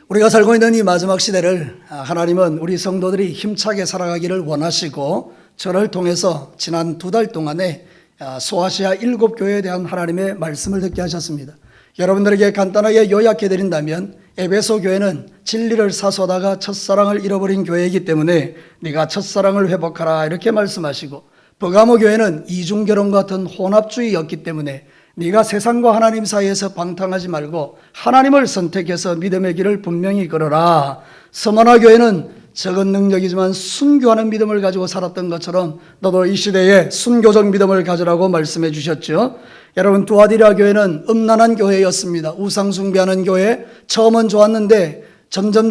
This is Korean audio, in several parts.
우리가 살고 있는 이 마지막 시대를 하나님은 우리 성도들이 힘차게 살아가기를 원하시고 저를 통해서 지난 2달 동안에 소아시아 7교회에 대한 하나님의 말씀을 듣게 하셨습니다. 여러분들에게 간단하게 요약해 드린다면 에베소 교회는 진리를 사수하다가 첫사랑을 잃어버린 교회이기 때문에 네가 첫사랑을 회복하라 이렇게 말씀하시고, 버가모 교회는 이중결혼과 같은 혼합주의였기 때문에 네가 세상과 하나님 사이에서 방탕하지 말고 하나님을 선택해서 믿음의 길을 분명히 걸어라. 서머나 교회는 적은 능력이지만 순교하는 믿음을 가지고 살았던 것처럼 너도 이 시대에 순교적 믿음을 가지라고 말씀해 주셨죠. 여러분, 두아디라 교회는 음란한 교회였습니다. 우상 숭배하는 교회. 처음은 좋았는데 점점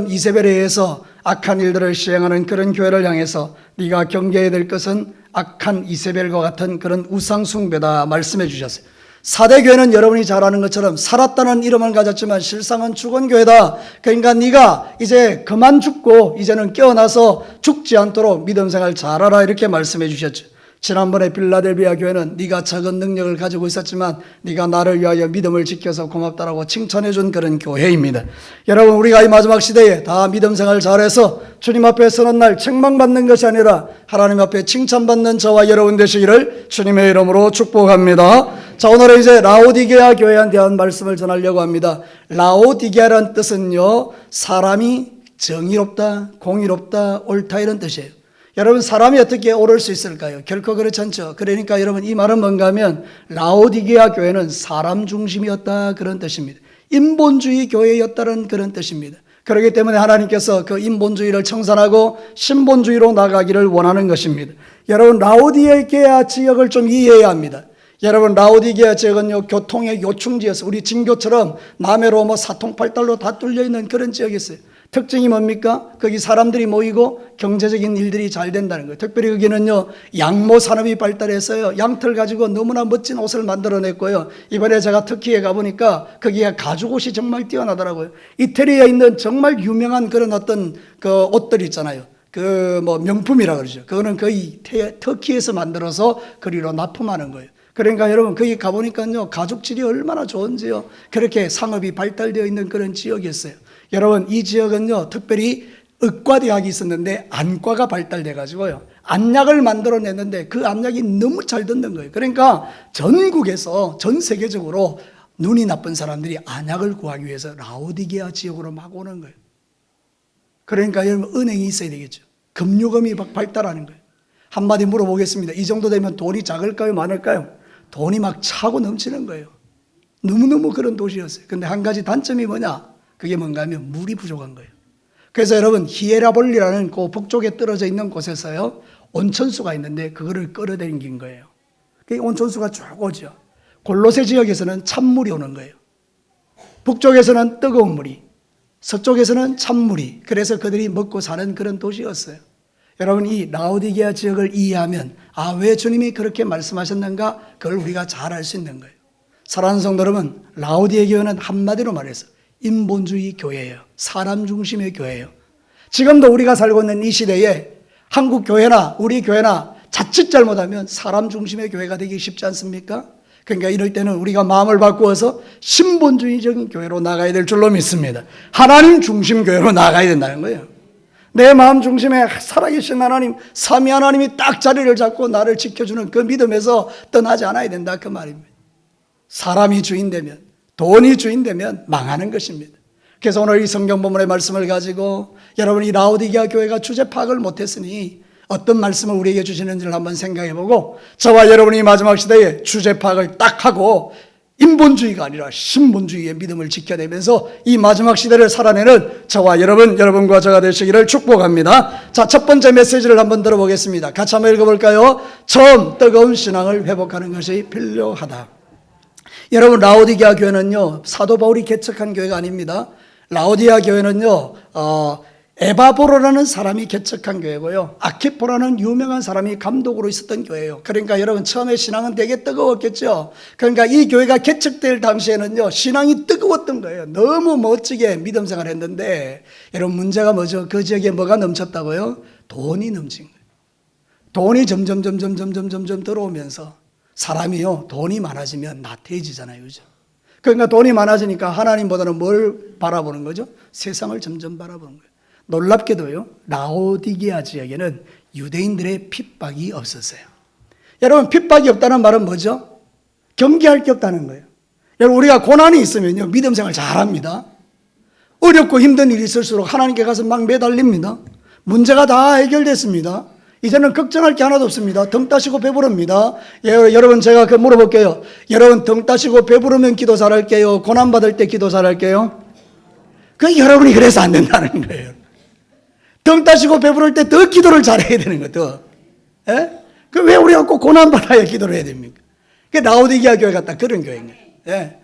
이세벨에 의해서 악한 일들을 시행하는 그런 교회를 향해서 네가 경계해야 될 것은 악한 이세벨과 같은 그런 우상 숭배다 말씀해 주셨어요. 4대 교회는 여러분이 잘 아는 것처럼 살았다는 이름을 가졌지만 실상은 죽은 교회다. 그러니까 네가 이제 그만 죽고 이제는 깨어나서 죽지 않도록 믿음 생활 잘하라 이렇게 말씀해 주셨죠. 지난번에 빌라델비아 교회는 네가 적은 능력을 가지고 있었지만 네가 나를 위하여 믿음을 지켜서 고맙다라고 칭찬해 준 그런 교회입니다. 여러분, 우리가 이 마지막 시대에 다 믿음 생활 잘해서 주님 앞에 서는 날 책망받는 것이 아니라 하나님 앞에 칭찬받는 저와 여러분 되시기를 주님의 이름으로 축복합니다. 자, 오늘은 이제 라오디게아 교회에 대한 말씀을 전하려고 합니다. 라오디게아라는 뜻은요, 사람이 정의롭다, 공의롭다, 옳다 이런 뜻이에요. 여러분, 사람이 어떻게 옳을 수 있을까요? 결코 그렇지 않죠. 그러니까 여러분, 이 말은 뭔가 하면 라오디게아 교회는 사람 중심이었다 그런 뜻입니다. 인본주의 교회였다는 그런 뜻입니다. 그렇기 때문에 하나님께서 그 인본주의를 청산하고 신본주의로 나가기를 원하는 것입니다. 여러분, 라오디게아 지역을 좀 이해해야 합니다. 여러분, 라오디게아 지역은요, 교통의 요충지여서 우리 진교처럼 남해로 사통팔달로 다 뚫려 있는 그런 지역이 있어요. 특징이 뭡니까? 거기 사람들이 모이고 경제적인 일들이 잘 된다는 거예요. 특별히 거기는요, 양모 산업이 발달해서요, 양털 가지고 너무나 멋진 옷을 만들어냈고요. 이번에 제가 터키에 가보니까 거기에 가죽옷이 정말 뛰어나더라고요. 이태리에 있는 정말 유명한 그런 어떤 그 옷들 있잖아요. 명품이라 그러죠. 그거는 거의 터키에서 만들어서 거리로 납품하는 거예요. 그러니까 여러분, 거기 가보니까요, 가죽질이 얼마나 좋은지요. 그렇게 상업이 발달되어 있는 그런 지역이었어요. 여러분, 이 지역은요, 특별히 의과대학이 있었는데 안과가 발달돼 가지고요, 안약을 만들어냈는데 그 안약이 너무 잘 듣는 거예요. 그러니까 전국에서 전 세계적으로 눈이 나쁜 사람들이 안약을 구하기 위해서 라오디게아 지역으로 막 오는 거예요. 그러니까 여러분, 은행이 있어야 되겠죠. 금융금이 막 발달하는 거예요. 한마디 물어보겠습니다. 이 정도 되면 돈이 작을까요, 많을까요? 돈이 막 차고 넘치는 거예요. 너무너무 그런 도시였어요. 근데 한 가지 단점이 뭐냐? 그게 뭔가 하면 물이 부족한 거예요. 그래서 여러분, 히에라볼리라는 그 북쪽에 떨어져 있는 곳에서요, 온천수가 있는데 그거를 끌어당긴 거예요. 그 온천수가 쭉 오죠. 골로새 지역에서는 찬물이 오는 거예요. 북쪽에서는 뜨거운 물이, 서쪽에서는 찬물이, 그래서 그들이 먹고 사는 그런 도시였어요. 여러분, 이 라오디게아 지역을 이해하면 왜 주님이 그렇게 말씀하셨는가, 그걸 우리가 잘 알 수 있는 거예요. 사랑하는 성도 여러분, 라오디게아 교회는 한마디로 말해서 인본주의 교회예요. 사람 중심의 교회예요. 지금도 우리가 살고 있는 이 시대에 한국 교회나 우리 교회나 자칫 잘못하면 사람 중심의 교회가 되기 쉽지 않습니까? 그러니까 이럴 때는 우리가 마음을 바꾸어서 신본주의적인 교회로 나가야 될 줄로 믿습니다. 하나님 중심 교회로 나가야 된다는 거예요. 내 마음 중심에 살아계신 하나님, 삼위 하나님이 딱 자리를 잡고 나를 지켜주는 그 믿음에서 떠나지 않아야 된다 그 말입니다. 사람이 주인 되면, 돈이 주인 되면 망하는 것입니다. 그래서 오늘 이 성경 본문의 말씀을 가지고 여러분이 라오디게아 교회가 주제 파악을 못했으니 어떤 말씀을 우리에게 주시는지를 한번 생각해보고, 저와 여러분이 마지막 시대에 주제 파악을 딱 하고 인본주의가 아니라 신본주의의 믿음을 지켜내면서 이 마지막 시대를 살아내는 저와 여러분과 저가 되시기를 축복합니다. 자, 첫 번째 메시지를 한번 들어보겠습니다. 같이 한번 읽어볼까요? 처음 뜨거운 신앙을 회복하는 것이 필요하다. 여러분, 라오디게아 교회는요, 사도 바울이 개척한 교회가 아닙니다. 라오디게아 교회는요, 에바보로라는 사람이 개척한 교회고요, 아키포라는 유명한 사람이 감독으로 있었던 교회예요. 그러니까 여러분, 처음에 신앙은 되게 뜨거웠겠죠. 그러니까 이 교회가 개척될 당시에는요, 신앙이 뜨거웠던 거예요. 너무 멋지게 믿음 생활을 했는데, 여러분, 문제가 뭐죠? 그 지역에 뭐가 넘쳤다고요? 돈이 넘친 거예요. 돈이 점점 들어오면서 사람이요, 돈이 많아지면 나태해지잖아요, 그죠? 그러니까 돈이 많아지니까 하나님보다는 뭘 바라보는 거죠? 세상을 점점 바라보는 거예요. 놀랍게도요, 라오디게아 지역에는 유대인들의 핍박이 없었어요. 여러분, 핍박이 없다는 말은 뭐죠? 경계할 게 없다는 거예요. 여러분, 우리가 고난이 있으면요, 믿음 생활 잘합니다. 어렵고 힘든 일이 있을수록 하나님께 가서 막 매달립니다. 문제가 다 해결됐습니다. 이제는 걱정할 게 하나도 없습니다. 등 따시고 배부릅니다. 여러분, 제가 물어볼게요. 여러분, 등 따시고 배부르면 기도 잘할게요? 고난받을 때 기도 잘할게요? 여러분이 그래서 안 된다는 거예요. 등 따시고 배부를 때 더 기도를 잘해야 되는 거예요. 더. 예? 왜 우리가 꼭 고난받아야 기도를 해야 됩니까? 라오디게아 교회가 딱 그런 교회인 거예요. 예.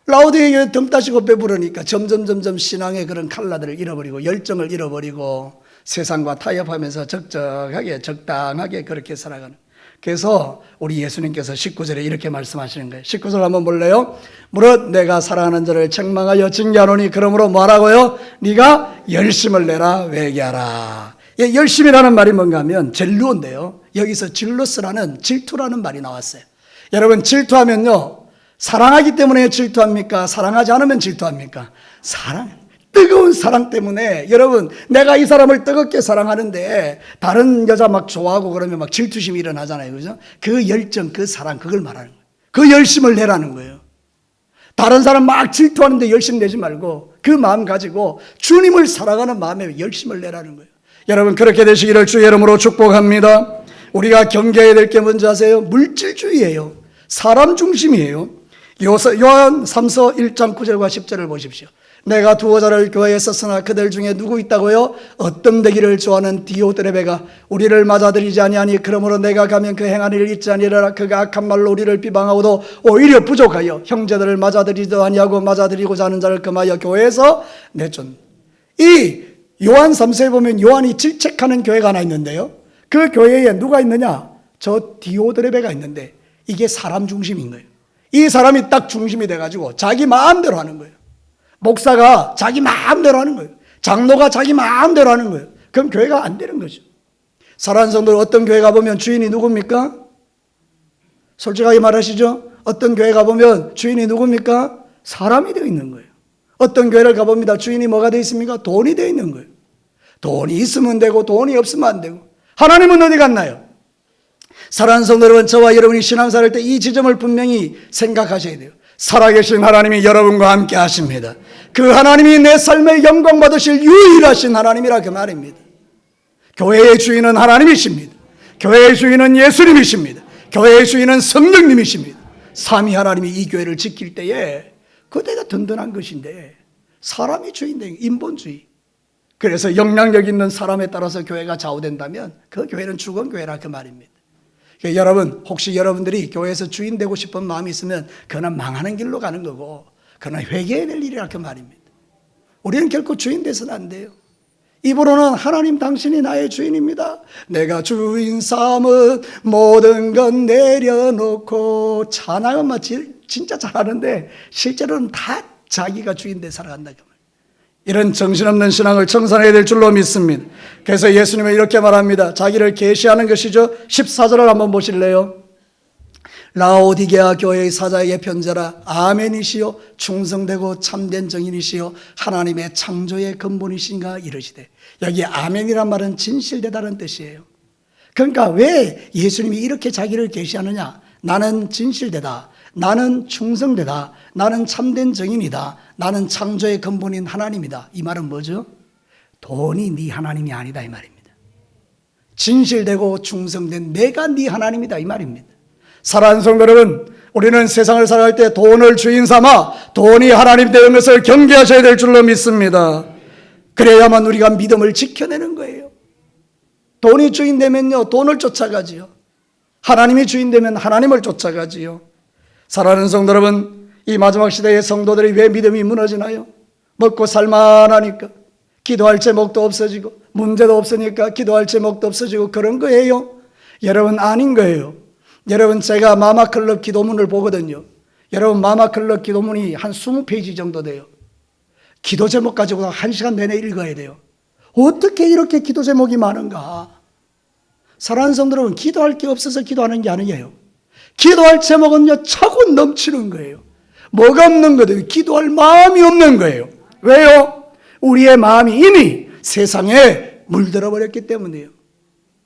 라오디게아 교회 등 따시고 배부르니까 점점 신앙의 그런 칼라들을 잃어버리고 열정을 잃어버리고 세상과 타협하면서 적당하게 그렇게 살아가는. 그래서 우리 예수님께서 19절에 이렇게 말씀하시는 거예요. 19절 한번 볼래요? 무릇 내가 사랑하는 자를 책망하여 징계하노니 그러므로 뭐라고요? 네가 열심을 내라 회개하라. 열심이라는 말이 뭔가 하면 젤루인데요, 여기서 질루스라는 질투라는 말이 나왔어요. 여러분, 질투하면요, 사랑하기 때문에 질투합니까? 사랑하지 않으면 질투합니까? 뜨거운 사랑 때문에. 여러분, 내가 이 사람을 뜨겁게 사랑하는데 다른 여자 막 좋아하고 그러면 막 질투심이 일어나잖아요. 그죠? 그 열정, 그 사랑, 그걸 말하는 거예요. 그 열심을 내라는 거예요. 다른 사람 막 질투하는데 열심 내지 말고 그 마음 가지고 주님을 사랑하는 마음에 열심을 내라는 거예요. 여러분, 그렇게 되시기를 주의 이름으로 축복합니다. 우리가 경계해야 될 게 뭔지 아세요? 물질주의예요. 사람 중심이에요. 요한 3서 1장 9절과 10절을 보십시오. 내가 두어 자를 교회에 썼으나 그들 중에 누구 있다고요? 어떤 되기를 좋아하는 디오드레베가 우리를 맞아들이지 아니하니 그러므로 내가 가면 그 행한 일을 잊지 아니하라. 그가 악한 말로 우리를 비방하고도 오히려 부족하여 형제들을 맞아들이지도 아니하고 맞아들이고자 하는 자를 금하여 교회에서 내쫓는. 이 요한 3서에 보면 요한이 질책하는 교회가 하나 있는데요, 그 교회에 누가 있느냐? 저 디오드레베가 있는데 이게 사람 중심인 거예요. 이 사람이 딱 중심이 돼가지고 자기 마음대로 하는 거예요. 목사가 자기 마음대로 하는 거예요. 장로가 자기 마음대로 하는 거예요. 그럼 교회가 안 되는 거죠. 사랑하는 성도들, 어떤 교회 가보면 주인이 누굽니까? 솔직하게 말하시죠. 어떤 교회 가보면 주인이 누굽니까? 사람이 되어 있는 거예요. 어떤 교회를 가봅니다. 주인이 뭐가 되어 있습니까? 돈이 되어 있는 거예요. 돈이 있으면 되고 돈이 없으면 안 되고. 하나님은 어디 갔나요? 사랑하는 성도 여러분, 저와 여러분이 신앙생활 할 때 이 지점을 분명히 생각하셔야 돼요. 살아계신 하나님이 여러분과 함께 하십니다. 그 하나님이 내 삶에 영광 받으실 유일하신 하나님이라 그 말입니다. 교회의 주인은 하나님이십니다. 교회의 주인은 예수님이십니다. 교회의 주인은 성령님이십니다. 삼위 하나님이 이 교회를 지킬 때에 그대가 든든한 것인데 사람이 주인된 인본주의. 그래서 영향력 있는 사람에 따라서 교회가 좌우된다면 그 교회는 죽은 교회라 그 말입니다. 여러분, 혹시 여러분들이 교회에서 주인 되고 싶은 마음이 있으면 그는 망하는 길로 가는 거고 그는 회개해야 될 일이라 그 말입니다. 우리는 결코 주인 돼서는 안 돼요. 입으로는 하나님 당신이 나의 주인입니다. 내가 주인 삼은 모든 건 내려놓고 찬양은 진짜 잘하는데 실제로는 다 자기가 주인 돼 살아간다 그 말. 이런 정신없는 신앙을 청산해야 될 줄로 믿습니다. 그래서 예수님은 이렇게 말합니다. 자기를 계시하는 것이죠. 14절을 한번 보실래요? 라오디게아 교회의 사자에게 편지하라. 아멘이시요 충성되고 참된 정인이시요 하나님의 창조의 근본이신가 이르시되. 여기 아멘이란 말은 진실되다는 뜻이에요. 그러니까 왜 예수님이 이렇게 자기를 계시하느냐? 나는 진실되다. 나는 충성되다. 나는 참된 정인이다. 나는 창조의 근본인 하나님이다. 이 말은 뭐죠? 돈이 네 하나님이 아니다 이 말입니다. 진실되고 충성된 내가 네 하나님이다 이 말입니다. 사랑하는 성도 여러분, 우리는 세상을 살아갈 때 돈을 주인 삼아 돈이 하나님 되는 것을 경계하셔야 될 줄로 믿습니다. 그래야만 우리가 믿음을 지켜내는 거예요. 돈이 주인 되면요 돈을 쫓아가지요. 하나님이 주인 되면 하나님을 쫓아가지요. 사랑하는 성도 여러분, 이 마지막 시대의 성도들이 왜 믿음이 무너지나요? 먹고 살만하니까, 기도할 제목도 없어지고, 문제도 없으니까 기도할 제목도 없어지고 그런 거예요. 여러분, 아닌 거예요. 여러분, 제가 마마클럽 기도문을 보거든요. 여러분, 마마클럽 기도문이 한 20페이지 정도 돼요. 기도 제목 가지고 1시간 내내 읽어야 돼요. 어떻게 이렇게 기도 제목이 많은가? 사랑하는 성도 여러분, 기도할 게 없어서 기도하는 게 아니에요. 기도할 제목은요 차고 넘치는 거예요. 뭐가 없는 거예요? 기도할 마음이 없는 거예요. 왜요? 우리의 마음이 이미 세상에 물들어 버렸기 때문이에요.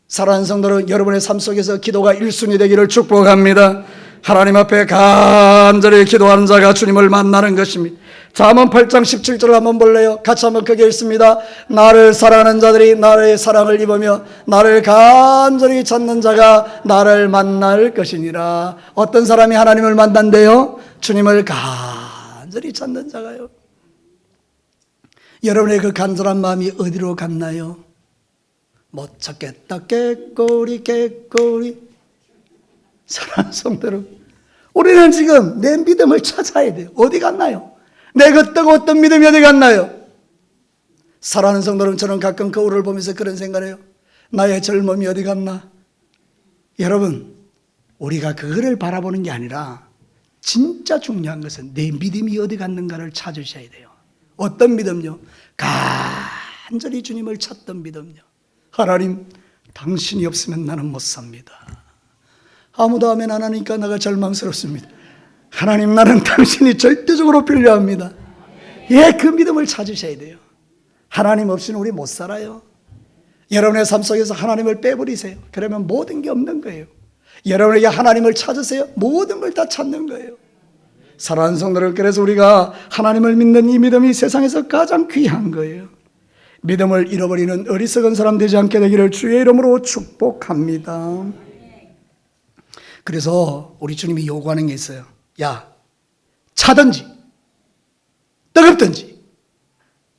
사랑하는 성도는 여러분의 삶 속에서 기도가 1순위 되기를 축복합니다. 하나님 앞에 간절히 기도하는 자가 주님을 만나는 것입니다. 잠언 8장 17절을 한번 볼래요? 같이 한번 크게 읽습니다. 나를 사랑하는 자들이 나의 사랑을 입으며 나를 간절히 찾는 자가 나를 만날 것이니라. 어떤 사람이 하나님을 만난대요? 주님을 간절히 찾는 자가요. 여러분의 그 간절한 마음이 어디로 갔나요? 못 찾겠다 깨꼬리 사랑하는 성도들, 우리는 지금 내 믿음을 찾아야 돼요. 어디 갔나요? 내 그 뜨거웠던 믿음이 어디 갔나요? 사랑하는 성도는 저는 가끔 거울을 보면서 그런 생각을 해요. 나의 젊음이 어디 갔나? 여러분, 우리가 그거를 바라보는 게 아니라 진짜 중요한 것은 내 믿음이 어디 갔는가를 찾으셔야 돼요. 어떤 믿음요? 간절히 주님을 찾던 믿음요. 하나님, 당신이 없으면 나는 못 삽니다. 아무도 아멘 안 하니까 내가 절망스럽습니다. 하나님, 나는 당신이 절대적으로 필요합니다. 예, 그 믿음을 찾으셔야 돼요. 하나님 없이는 우리 못 살아요. 여러분의 삶 속에서 하나님을 빼버리세요. 그러면 모든 게 없는 거예요. 여러분에게 하나님을 찾으세요. 모든 걸 다 찾는 거예요. 사랑하는 성도들, 그래서 우리가 하나님을 믿는 이 믿음이 세상에서 가장 귀한 거예요. 믿음을 잃어버리는 어리석은 사람 되지 않게 되기를 주의 이름으로 축복합니다. 그래서 우리 주님이 요구하는 게 있어요. 야, 차든지 뜨겁든지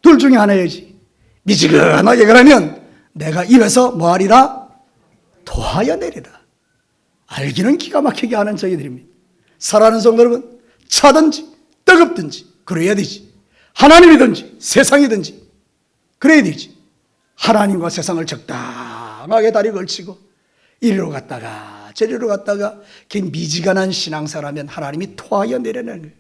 둘 중에 하나여지. 미지근하게 그러면 내가 입에서 뭐하리라? 토하여 내리라. 알기는 기가 막히게 하는 저희들입니다. 사랑하는 성도 여러분, 차든지 뜨겁든지 그래야 되지. 하나님이든지 세상이든지 그래야 되지. 하나님과 세상을 적당하게 다리 걸치고 이리로 갔다가 저리로 갔다가 그 미지근한 신앙사라면 하나님이 토하여 내려내는 거예요.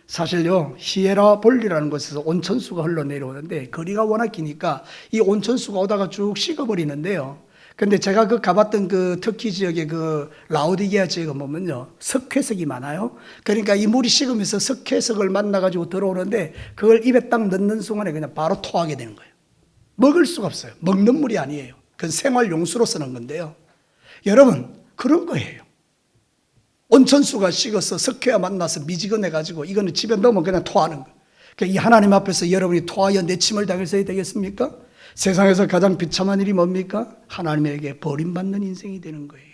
사실요, 히에라볼리라는 곳에서 온천수가 흘러내려오는데 거리가 워낙 기니까 이 온천수가 오다가 쭉 식어버리는데요. 근데 제가 그 가봤던 그 터키 지역의 그 라오디게아 지역에 보면요, 석회석이 많아요. 그러니까 이 물이 식으면서 석회석을 만나가지고 들어오는데 그걸 입에 딱 넣는 순간에 그냥 바로 토하게 되는 거예요. 먹을 수가 없어요. 먹는 물이 아니에요. 그건 생활용수로 쓰는 건데요. 여러분, 그런 거예요. 온천수가 식어서 석회와 만나서 미지근해가지고 이거는 집에 넣으면 그냥 토하는 거예요. 그러니까 이 하나님 앞에서 여러분이 토하여 내침을 당해서야 되겠습니까? 세상에서 가장 비참한 일이 뭡니까? 하나님에게 버림받는 인생이 되는 거예요.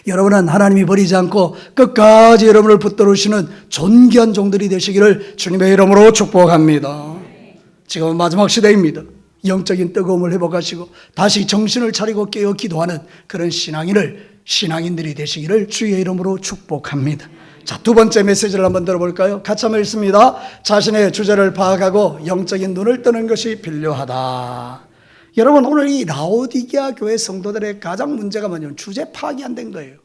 여러분은 하나님이 버리지 않고 끝까지 여러분을 붙들으시는 존귀한 종들이 되시기를 주님의 이름으로 축복합니다. 지금은 마지막 시대입니다. 영적인 뜨거움을 회복하시고 다시 정신을 차리고 깨어 기도하는 그런 신앙인들이 되시기를 주의 이름으로 축복합니다. 자, 두 번째 메시지를 한번 들어볼까요? 같이 한번 읽습니다. 자신의 주제를 파악하고 영적인 눈을 뜨는 것이 필요하다. 여러분, 오늘 이 라오디게아 교회 성도들의 가장 문제가 뭐냐면 주제 파악이 안 된 거예요.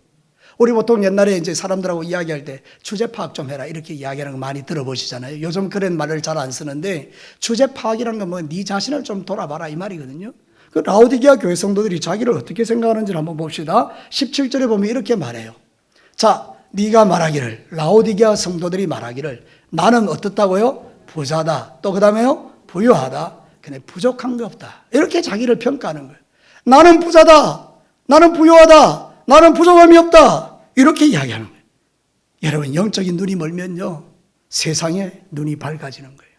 우리 보통 옛날에 이제 사람들하고 이야기할 때 주제 파악 좀 해라 이렇게 이야기하는 거 많이 들어보시잖아요. 요즘 그런 말을 잘 안 쓰는데 주제 파악이라는 건 뭐 네 자신을 좀 돌아봐라 이 말이거든요. 그 라오디게아 교회 성도들이 자기를 어떻게 생각하는지를 한번 봅시다. 17절에 보면 이렇게 말해요. 자, 네가 말하기를, 라오디게아 성도들이 말하기를 나는 어떻다고요? 부자다. 또 그 다음에요? 부유하다. 근데 부족한 게 없다. 이렇게 자기를 평가하는 거예요. 나는 부자다. 나는 부유하다. 나는 부족함이 없다. 이렇게 이야기하는 거예요. 여러분, 영적인 눈이 멀면요, 세상에 눈이 밝아지는 거예요.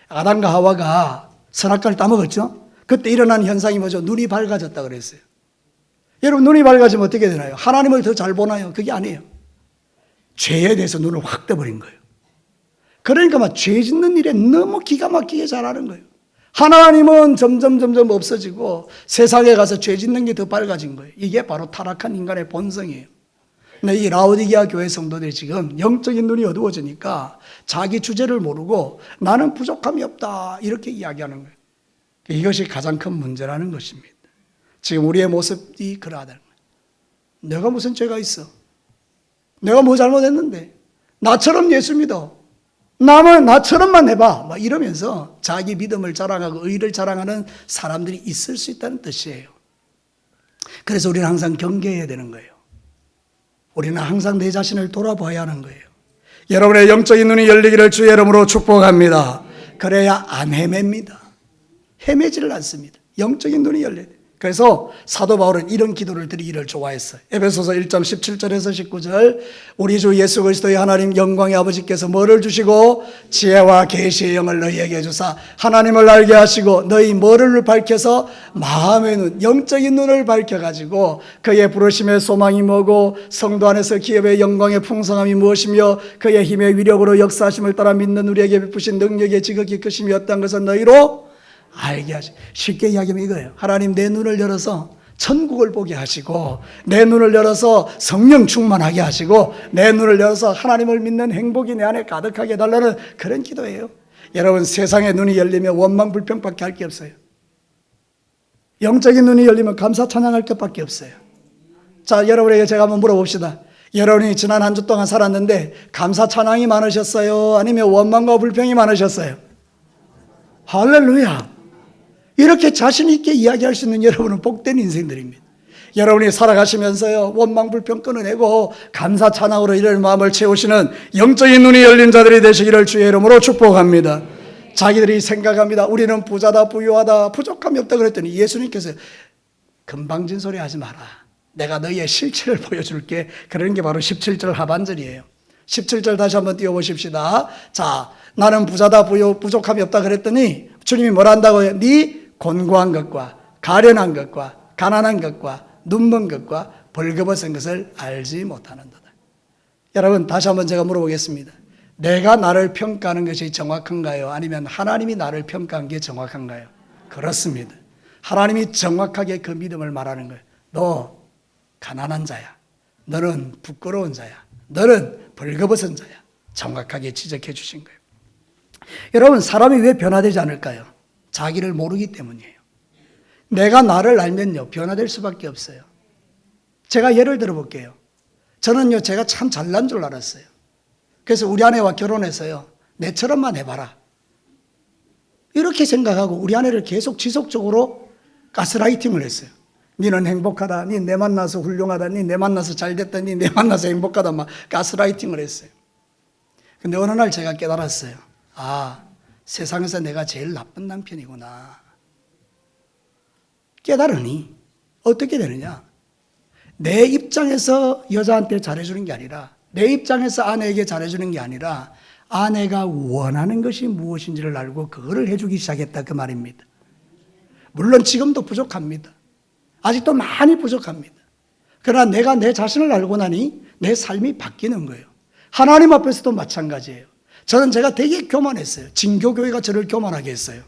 아담과 하와가 선악과를 따먹었죠? 그때 일어난 현상이 뭐죠? 눈이 밝아졌다 그랬어요. 여러분, 눈이 밝아지면 어떻게 되나요? 하나님을 더 잘 보나요? 그게 아니에요. 죄에 대해서 눈을 확 떠버린 거예요. 그러니까 막 죄 짓는 일에 너무 기가 막히게 잘하는 거예요. 하나님은 점점 없어지고 세상에 가서 죄 짓는 게 더 밝아진 거예요. 이게 바로 타락한 인간의 본성이에요. 근데 이 라오디게아 교회 성도들이 지금 영적인 눈이 어두워지니까 자기 주제를 모르고 나는 부족함이 없다 이렇게 이야기하는 거예요. 이것이 가장 큰 문제라는 것입니다. 지금 우리의 모습이 그러하다는 거예요. 내가 무슨 죄가 있어? 내가 뭐 잘못했는데? 나처럼 예수 믿어. 나처럼만 해봐. 막 이러면서 자기 믿음을 자랑하고 의를 자랑하는 사람들이 있을 수 있다는 뜻이에요. 그래서 우리는 항상 경계해야 되는 거예요. 우리는 항상 내 자신을 돌아봐야 하는 거예요. 여러분의 영적인 눈이 열리기를 주의 이름으로 축복합니다. 그래야 안 헤맵니다. 헤매지를 않습니다. 영적인 눈이 열려야 돼요. 그래서 사도 바울은 이런 기도를 드리기를 좋아했어요. 에베소서 1장 17절에서 19절, 우리 주 예수 그리스도의 하나님 영광의 아버지께서 뭐를 주시고 지혜와 계시의 영을 너희에게 주사 하나님을 알게 하시고 너희 뭐를 밝혀서 마음의 눈, 영적인 눈을 밝혀가지고 그의 부르심의 소망이 뭐고 성도 안에서 기업의 영광의 풍성함이 무엇이며 그의 힘의 위력으로 역사하심을 따라 믿는 우리에게 베푸신 능력의 지극히 크심이 어떤 것은 너희로 알게 하시. 쉽게 이야기하면 이거예요. 하나님 내 눈을 열어서 천국을 보게 하시고 내 눈을 열어서 성령 충만하게 하시고 내 눈을 열어서 하나님을 믿는 행복이 내 안에 가득하게 해달라는 그런 기도예요. 여러분 세상의 눈이 열리면 원망 불평밖에 할 게 없어요. 영적인 눈이 열리면 감사 찬양할 것밖에 없어요. 자, 여러분에게 제가 한번 물어봅시다. 여러분이 지난 한 주 동안 살았는데 감사 찬양이 많으셨어요? 아니면 원망과 불평이 많으셨어요? 할렐루야. 이렇게 자신 있게 이야기할 수 있는 여러분은 복된 인생들입니다. 여러분이 살아가시면서요 원망 불평 끊어내고 감사 찬양으로 이런 마음을 채우시는 영적인 눈이 열린 자들이 되시기를 주의 이름으로 축복합니다. 자기들이 생각합니다. 우리는 부자다 부유하다 부족함이 없다 그랬더니 예수님께서 금방진 소리 하지 마라. 내가 너희의 실체를 보여줄게. 그런 게 바로 17절 하반절이에요. 17절 다시 한번 띄워보십시다. 자, 나는 부자다 부족함이 없다 그랬더니 주님이 뭐라 한다고요? 네 곤고한 것과 가련한 것과 가난한 것과 눈먼 것과 벌거벗은 것을 알지 못하는도다. 여러분 다시 한번 제가 물어보겠습니다. 내가 나를 평가하는 것이 정확한가요? 아니면 하나님이 나를 평가한 게 정확한가요? 그렇습니다. 하나님이 정확하게 그 믿음을 말하는 거예요. 너 가난한 자야. 너는 부끄러운 자야. 너는 벌거벗은 자야. 정확하게 지적해 주신 거예요. 여러분 사람이 왜 변화되지 않을까요? 자기를 모르기 때문이에요. 내가 나를 알면요 변화될 수밖에 없어요. 제가 예를 들어 볼게요. 저는요 제가 참 잘난 줄 알았어요. 그래서 우리 아내와 결혼해서요 내처럼만 해봐라 이렇게 생각하고 우리 아내를 계속 지속적으로 가스라이팅을 했어요. 니는 행복하다, 니 내 만나서 훌륭하다, 니 내 만나서 잘됐다, 니 내 만나서 행복하다 막 가스라이팅을 했어요. 근데 어느 날 제가 깨달았어요. 아, 세상에서 내가 제일 나쁜 남편이구나. 깨달으니 어떻게 되느냐? 내 입장에서 여자한테 잘해주는 게 아니라 내 입장에서 아내에게 잘해주는 게 아니라 아내가 원하는 것이 무엇인지를 알고 그거를 해주기 시작했다 그 말입니다. 물론 지금도 부족합니다. 아직도 많이 부족합니다. 그러나 내가 내 자신을 알고 나니 내 삶이 바뀌는 거예요. 하나님 앞에서도 마찬가지예요. 저는 제가 되게 교만했어요. 진교교회가 저를 교만하게 했어요.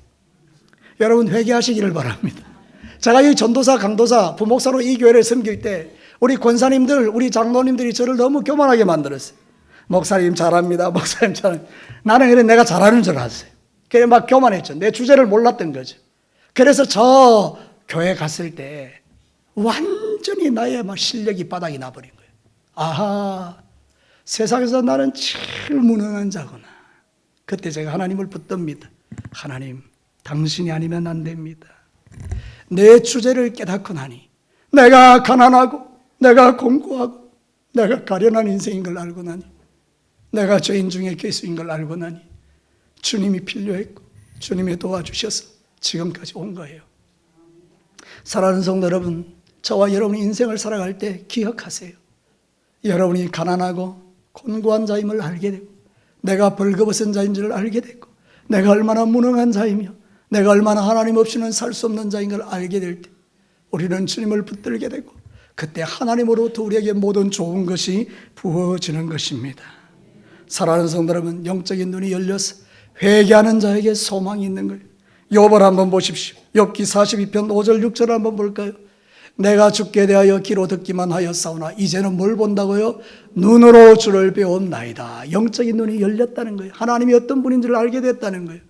여러분 회개하시기를 바랍니다. 제가 이 전도사, 강도사, 부목사로 이 교회를 섬길 때 우리 권사님들, 우리 장로님들이 저를 너무 교만하게 만들었어요. 목사님 잘합니다. 목사님 잘합니다. 나는 그래 내가 잘하는 줄 알았어요. 그래 막 교만했죠. 내 주제를 몰랐던 거죠. 그래서 저 교회 갔을 때 완전히 나의 막 실력이 바닥이 나버린 거예요. 아하, 세상에서 나는 제일 무능한 자구나. 그때 제가 하나님을 붙듭니다. 하나님, 당신이 아니면 안 됩니다. 내 주제를 깨닫고 나니 내가 가난하고 내가 공고하고 내가 가련한 인생인 걸 알고 나니 내가 죄인 중에 괴수인 걸 알고 나니 주님이 필요했고 주님이 도와주셔서 지금까지 온 거예요. 사랑하는 성도 여러분, 저와 여러분이 인생을 살아갈 때 기억하세요. 여러분이 가난하고 곤고한 자임을 알게 되고 내가 벌거벗은 자인 줄 알게 되고 내가 얼마나 무능한 자이며 내가 얼마나 하나님 없이는 살 수 없는 자인 걸 알게 될 때 우리는 주님을 붙들게 되고 그때 하나님으로부터 우리에게 모든 좋은 것이 부어지는 것입니다. 사랑하는 성도 여러분, 영적인 눈이 열려서 회개하는 자에게 소망이 있는 거예요. 욥을 한번 보십시오. 욥기 42편 5절 6절 한번 볼까요? 내가 죽게 대하여 귀로 듣기만 하였사오나 이제는 뭘 본다고요? 눈으로 주를 배웠나이다. 영적인 눈이 열렸다는 거예요. 하나님이 어떤 분인지를 알게 됐다는 거예요.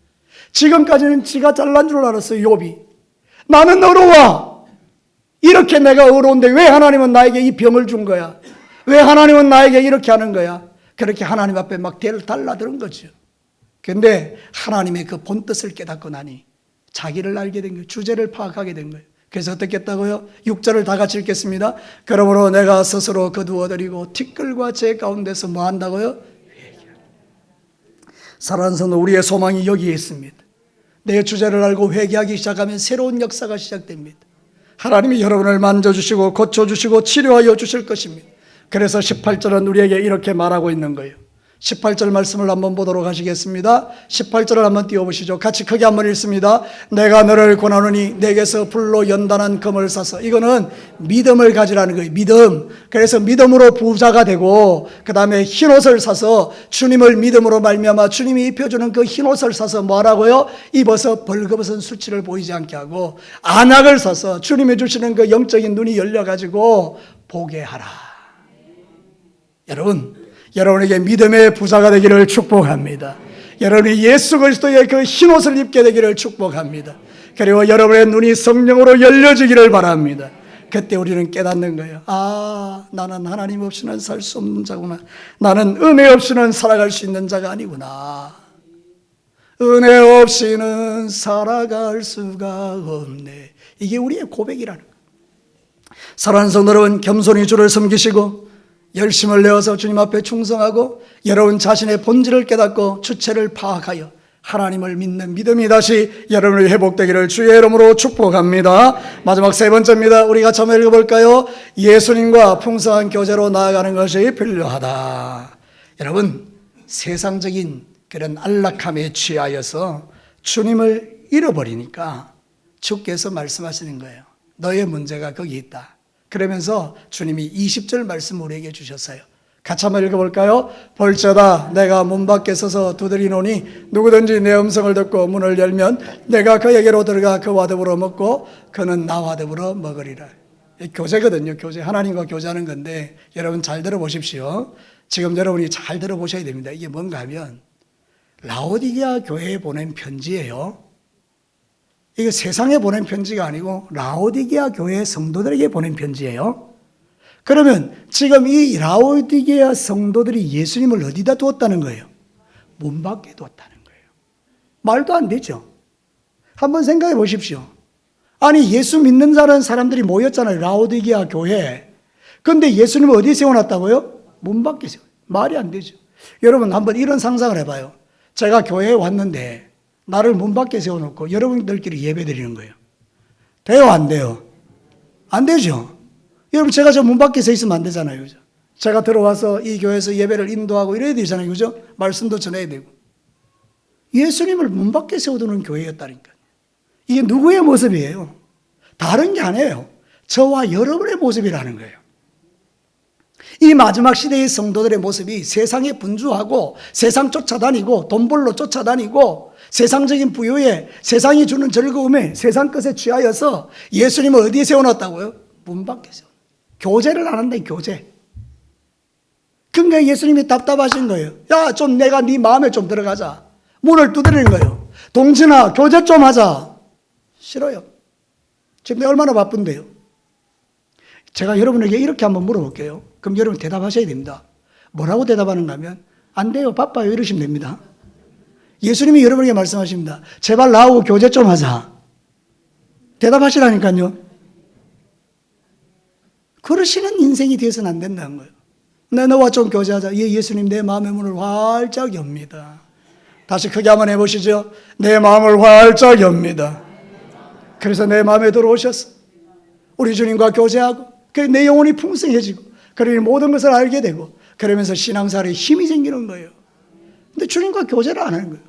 지금까지는 지가 잘난 줄 알았어요. 욥이. 나는 어려워. 이렇게 내가 어려운데 왜 하나님은 나에게 이 병을 준 거야? 왜 하나님은 나에게 이렇게 하는 거야? 그렇게 하나님 앞에 막 달라드는 거죠. 그런데 하나님의 그 본뜻을 깨닫고 나니 자기를 알게 된 거예요. 주제를 파악하게 된 거예요. 그래서 어떻게 했다고요? 6절을 다 같이 읽겠습니다. 그러므로 내가 스스로 거두어드리고 티끌과 제 가운데서 뭐 한다고요? 사랑하는 성도, 우리의 소망이 여기에 있습니다. 내 주제를 알고 회개하기 시작하면 새로운 역사가 시작됩니다. 하나님이 여러분을 만져주시고 고쳐주시고 치료하여 주실 것입니다. 그래서 18절은 우리에게 이렇게 말하고 있는 거예요. 18절 말씀을 한번 보도록 하시겠습니다. 18절을 한번 띄워보시죠. 같이 크게 한번 읽습니다. 내가 너를 권하노니 내게서 불로 연단한 금을 사서, 이거는 믿음을 가지라는 거예요. 믿음. 그래서 믿음으로 부자가 되고, 그 다음에 흰옷을 사서 주님을 믿음으로 말미암아 주님이 입혀주는 그 흰옷을 사서 뭐 하라고요? 입어서 벌거벗은 수치를 보이지 않게 하고, 안약을 사서 주님이 주시는 그 영적인 눈이 열려가지고 보게 하라. 여러분에게 믿음의 부자가 되기를 축복합니다. 여러분이 예수 그리스도의 그 흰옷을 입게 되기를 축복합니다. 그리고 여러분의 눈이 성령으로 열려지기를 바랍니다. 그때 우리는 깨닫는 거예요. 아, 나는 하나님 없이는 살 수 없는 자구나. 나는 은혜 없이는 살아갈 수 있는 자가 아니구나. 은혜 없이는 살아갈 수가 없네. 이게 우리의 고백이라는 거예요. 사랑하는 성도 여러분, 겸손히 주를 섬기시고 열심을 내어서 주님 앞에 충성하고 여러분 자신의 본질을 깨닫고 주체를 파악하여 하나님을 믿는 믿음이 다시 여러분의 회복되기를 주의 이름으로 축복합니다. 마지막 세 번째입니다. 우리가 같이 한번 읽어볼까요? 예수님과 풍성한 교제로 나아가는 것이 필요하다. 여러분, 세상적인 그런 안락함에 취하여서 주님을 잃어버리니까 주께서 말씀하시는 거예요. 너의 문제가 거기 있다. 그러면서 주님이 20절 말씀 우리에게 주셨어요. 같이 한번 읽어볼까요? 볼지어다 내가 문 밖에 서서 두드리노니 누구든지 내 음성을 듣고 문을 열면 내가 그에게로 들어가 그와 더불어 먹고 그는 나와 더불어 먹으리라. 교제거든요. 교제. 하나님과 교제하는 건데 여러분 잘 들어보십시오. 지금 여러분이 잘 들어보셔야 됩니다. 이게 뭔가 하면 라오디게아 교회에 보낸 편지예요. 이게 세상에 보낸 편지가 아니고 라오디게아 교회 성도들에게 보낸 편지예요. 그러면 지금 이 라오디게아 성도들이 예수님을 어디다 두었다는 거예요? 문 밖에 두었다는 거예요. 말도 안 되죠. 한번 생각해 보십시오. 아니, 예수 믿는 사람들이 모였잖아요. 라오디게아 교회. 그런데 예수님을 어디 세워놨다고요? 문 밖에 세워. 말이 안 되죠. 여러분 한번 이런 상상을 해봐요. 제가 교회에 왔는데 나를 문 밖에 세워놓고 여러분들끼리 예배 드리는 거예요. 돼요, 안 돼요? 안 되죠. 여러분, 제가 저 문 밖에 서 있으면 안 되잖아요. 그죠? 제가 들어와서 이 교회에서 예배를 인도하고 이래야 되잖아요. 그죠? 말씀도 전해야 되고. 예수님을 문 밖에 세워두는 교회였다니까요. 이게 누구의 모습이에요? 다른 게 아니에요. 저와 여러분의 모습이라는 거예요. 이 마지막 시대의 성도들의 모습이 세상에 분주하고 세상 쫓아다니고 돈 벌러 쫓아다니고 세상적인 부유에 세상이 주는 즐거움에 세상 것에 취하여서 예수님을 어디에 세워놨다고요? 문 밖에 세워. 교제를 안 한다, 교제. 그러니까 예수님이 답답하신 거예요. 야, 좀 내가 네 마음에 좀 들어가자. 문을 두드리는 거예요. 동진아, 교제 좀 하자. 싫어요. 지금 내가 얼마나 바쁜데요. 제가 여러분에게 이렇게 한번 물어볼게요. 그럼 여러분 대답하셔야 됩니다. 뭐라고 대답하는가 하면 안 돼요, 바빠요 이러시면 됩니다. 예수님이 여러분에게 말씀하십니다. 제발 나하고 교제 좀 하자. 대답하시라니까요. 그러시는 인생이 되어서는 안 된다는 거예요. 내 너와 좀 교제하자. 예, 예수님 내 마음의 문을 활짝 엽니다. 다시 크게 한번 해보시죠. 내 마음을 활짝 엽니다. 그래서 내 마음에 들어오셨어. 우리 주님과 교제하고 내 영혼이 풍성해지고 그러니 모든 것을 알게 되고 그러면서 신앙생활에 힘이 생기는 거예요. 근데 주님과 교제를 안 하는 거예요.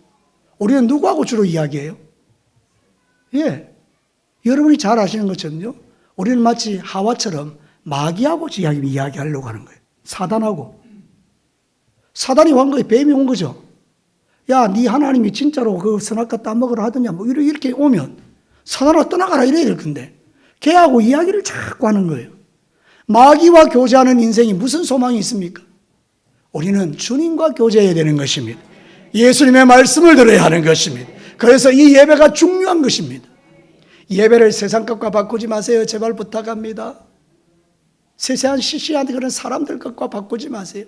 우리는 누구하고 주로 이야기해요? 예, 여러분이 잘 아시는 것처럼요. 우리는 마치 하와처럼 마귀하고 이야기하려고 하는 거예요. 사단하고. 사단이 온 거예요. 뱀이 온 거죠. 야, 네 하나님이 진짜로 그 선악과 따먹으라 하더냐 뭐 이렇게 오면 사단아 떠나가라 이래야 될 건데 걔하고 이야기를 자꾸 하는 거예요. 마귀와 교제하는 인생이 무슨 소망이 있습니까? 우리는 주님과 교제해야 되는 것입니다. 예수님의 말씀을 들어야 하는 것입니다. 그래서 이 예배가 중요한 것입니다. 예배를 세상 것과 바꾸지 마세요. 제발 부탁합니다. 세세한 시시한 그런 사람들 것과 바꾸지 마세요.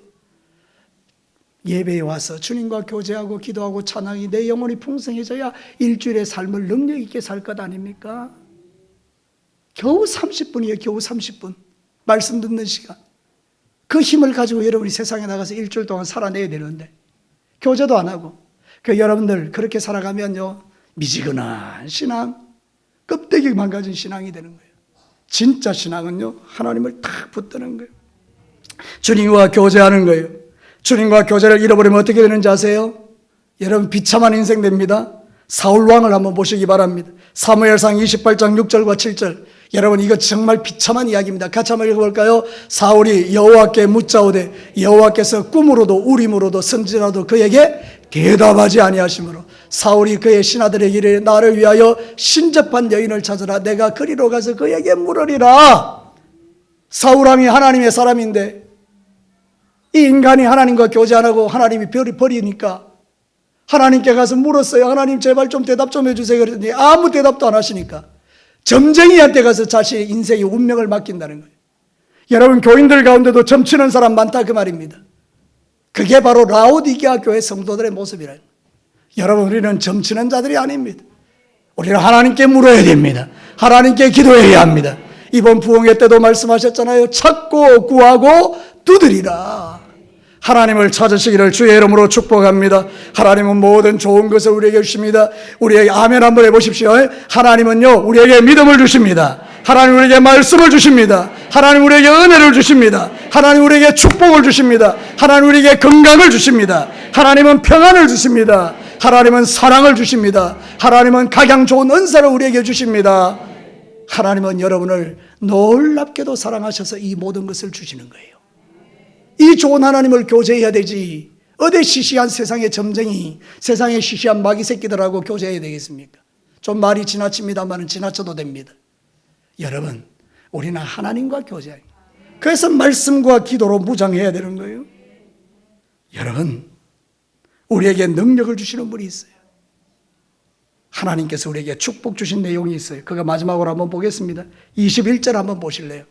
예배에 와서 주님과 교제하고 기도하고 찬양이 내 영혼이 풍성해져야 일주일의 삶을 능력 있게 살 것 아닙니까? 겨우 30분이에요. 겨우 30분. 말씀 듣는 시간. 그 힘을 가지고 여러분이 세상에 나가서 일주일 동안 살아내야 되는데 교제도 안 하고, 여러분들 그렇게 살아가면요, 미지근한 신앙, 껍데기 망가진 신앙이 되는 거예요. 진짜 신앙은요, 하나님을 탁 붙드는 거예요. 주님과 교제하는 거예요. 주님과 교제를 잃어버리면 어떻게 되는지 아세요? 여러분, 비참한 인생 됩니다. 사울왕을 한번 보시기 바랍니다. 사무엘상 28장 6절과 7절. 여러분, 이거 정말 비참한 이야기입니다. 같이 한번 읽어볼까요? 사울이 여호와께 묻자오되 여호와께서 꿈으로도 우림으로도 선지라도 그에게 대답하지 아니하시므로 사울이 그의 신하들에게 이르되 나를 위하여 신접한 여인을 찾으라. 내가 그리로 가서 그에게 물으리라. 사울왕이 하나님의 사람인데 이 인간이 하나님과 교제 안 하고 하나님이 버리니까 하나님께 가서 물었어요. 하나님 제발 좀 대답 좀 해주세요. 그랬더니 아무 대답도 안 하시니까 점쟁이한테 가서 자신의 인생의 운명을 맡긴다는 거예요. 여러분, 교인들 가운데도 점치는 사람 많다 그 말입니다. 그게 바로 라오디게아 교회 성도들의 모습이라는 거예요. 여러분, 우리는 점치는 자들이 아닙니다. 우리는 하나님께 물어야 됩니다. 하나님께 기도해야 합니다. 이번 부흥회 때도 말씀하셨잖아요. 찾고 구하고 두드리라. 하나님을 찾으시기를 주의 이름으로 축복합니다. 하나님은 모든 좋은 것을 우리에게 주십니다. 우리에게 아멘 한번 해보십시오. 하나님은요, 우리에게 믿음을 주십니다. 하나님 우리에게 말씀을 주십니다. 하나님 우리에게 은혜를 주십니다. 하나님 우리에게 축복을 주십니다. 하나님 우리에게 건강을 주십니다. 하나님은 평안을 주십니다. 하나님은 사랑을 주십니다. 하나님은 각양 좋은 은사를 우리에게 주십니다. 하나님은 여러분을 놀랍게도 사랑하셔서 이 모든 것을 주시는 거예요. 이 좋은 하나님을 교제해야 되지, 어디 시시한 세상의 점쟁이, 세상의 시시한 마귀 새끼들하고 교제해야 되겠습니까? 좀 말이 지나칩니다만 지나쳐도 됩니다. 여러분, 우리는 하나님과 교제해야 해요. 그래서 말씀과 기도로 무장해야 되는 거예요. 여러분, 우리에게 능력을 주시는 분이 있어요. 하나님께서 우리에게 축복 주신 내용이 있어요. 그거 마지막으로 한번 보겠습니다. 21절 한번 보실래요?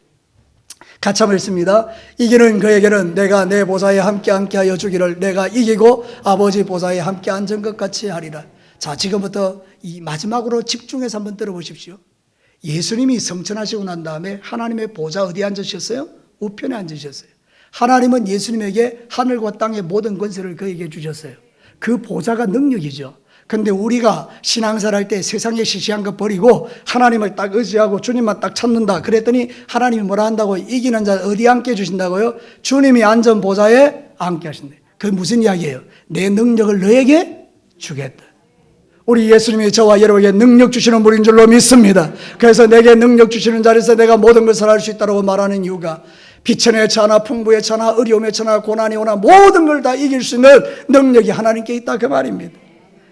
같이 한번 읽습니다. 이기는 그에게는 내가 내 보좌에 함께 하여 주기를 내가 이기고 아버지 보좌에 함께 앉은 것 같이 하리라. 자, 지금부터 이 마지막으로 집중해서 한번 들어보십시오. 예수님이 성천하시고 난 다음에 하나님의 보좌 어디에 앉으셨어요? 우편에 앉으셨어요. 하나님은 예수님에게 하늘과 땅의 모든 권세를 그에게 주셨어요. 그 보좌가 능력이죠. 근데 우리가 신앙생활 할 때 세상에 시시한 거 버리고 하나님을 딱 의지하고 주님만 딱 찾는다 그랬더니 하나님이 뭐라 한다고? 이기는 자 어디에 앉게 주신다고요? 주님이 앉은 보좌에 앉게 하신다. 그게 무슨 이야기예요? 내 능력을 너에게 주겠다. 우리 예수님이 저와 여러분에게 능력 주시는 분인 줄로 믿습니다. 그래서 내게 능력 주시는 자리에서 내가 모든 것을 할 수 있다고 말하는 이유가 비천에 처하나 풍부에 처하나 어려움에 처하나 고난이 오나 모든 걸 다 이길 수 있는 능력이 하나님께 있다 그 말입니다.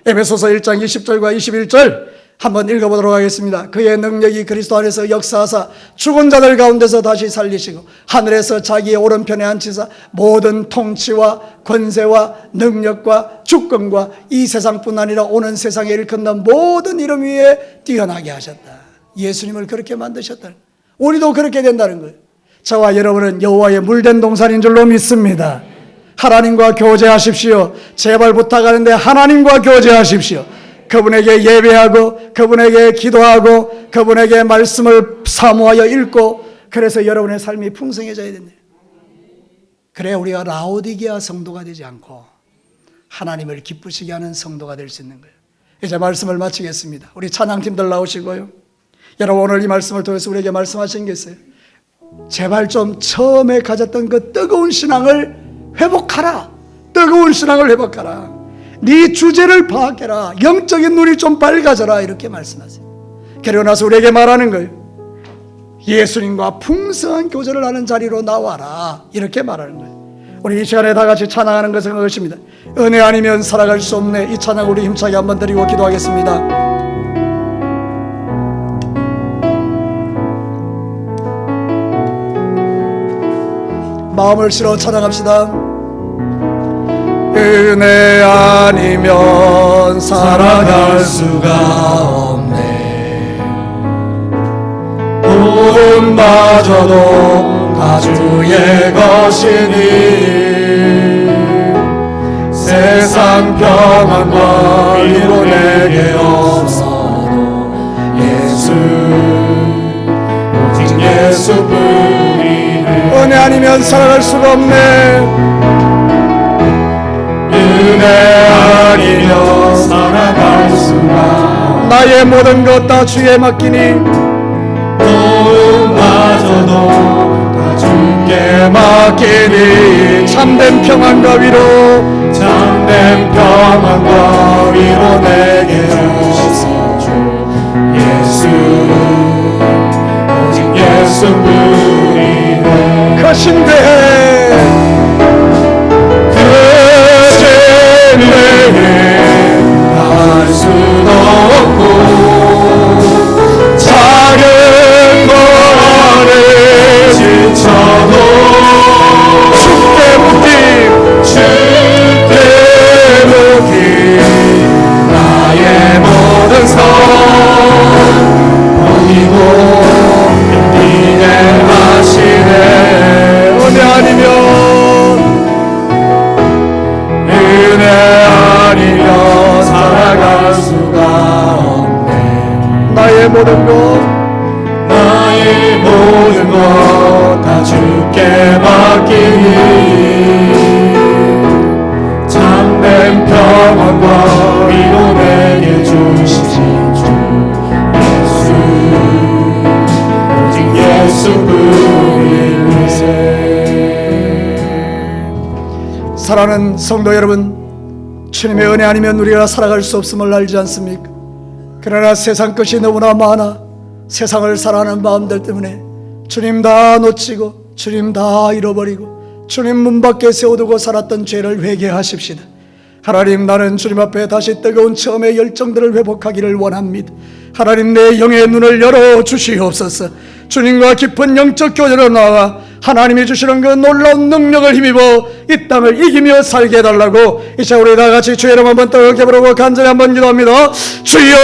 에베소서 1장 20절과 21절 한번 읽어보도록 하겠습니다. 그의 능력이 그리스도 안에서 역사하사 죽은 자들 가운데서 다시 살리시고 하늘에서 자기의 오른편에 앉히사 모든 통치와 권세와 능력과 주권과 이 세상뿐 아니라 오는 세상에 일컫는 모든 이름 위에 뛰어나게 하셨다. 예수님을 그렇게 만드셨다. 우리도 그렇게 된다는 거예요. 저와 여러분은 여호와의 물된 동산인 줄로 믿습니다. 하나님과 교제하십시오. 제발 부탁하는데 하나님과 교제하십시오. 그분에게 예배하고 그분에게 기도하고 그분에게 말씀을 사모하여 읽고, 그래서 여러분의 삶이 풍성해져야 된다. 그래야 우리가 라오디게아 성도가 되지 않고 하나님을 기쁘시게 하는 성도가 될 수 있는 거예요. 이제 말씀을 마치겠습니다. 우리 찬양팀들 나오시고요. 여러분, 오늘 이 말씀을 통해서 우리에게 말씀하신 게 있어요. 제발 좀 처음에 가졌던 그 뜨거운 신앙을 회복하라. 뜨거운 신앙을 회복하라. 네 주제를 파악해라. 영적인 눈이 좀 밝아져라. 이렇게 말씀하세요. 그리고 나서 우리에게 말하는 거예요. 예수님과 풍성한 교제를 하는 자리로 나와라. 이렇게 말하는 거예요. 우리 이 시간에 다 같이 찬양하는 것은 그것입니다. 은혜 아니면 살아갈 수 없네. 이 찬양 우리 힘차게 한번 드리고 기도하겠습니다. 마음을 실어 찬양합시다. 은혜 아니면 살아갈 수가 없네. 돈마저도 다 주의 것이니 세상 평안과 위로 내게 없어도 예수 아니면 살아갈 수가 없네. 은혜 아니면 살아갈 수가 나의 모든 것 다 주에 맡기니 도움마저도 다 주께 맡기니 참된 평안과 위로 참된 평안과 위로 내게 주시소 주 예수 오직 예수뿐이네 그 신뢰해 그 죄를 할 수도 없고 작은 것 안에 지쳐도 주께 묻기 주께 묻기 나의 모든 성 버리고 인내 하시네 은혜 아니면 은혜 아니면 살아갈 수가 없네 나의 모든 것 나의 모든 것 다 주께 맡기니 참된 평안과 위로 내게 주시지 주 예수 오직 예수뿐이네 사랑하는 성도 여러분, 주님의 은혜 아니면 우리가 살아갈 수 없음을 알지 않습니까? 그러나 세상 것이 너무나 많아 세상을 사랑하는 마음들 때문에 주님 다 놓치고 주님 다 잃어버리고 주님 문 밖에 세워두고 살았던 죄를 회개하십시다. 하나님, 나는 주님 앞에 다시 뜨거운 처음의 열정들을 회복하기를 원합니다. 하나님, 내 영의 눈을 열어 주시옵소서. 주님과 깊은 영적 교제로 나와 하나님이 주시는 그 놀라운 능력을 힘입어 이 땅을 이기며 살게 해달라고 이제 우리 다 같이 주의 이름 한번 뜨겁게 부르고 간절히 한번 기도합니다. 주여!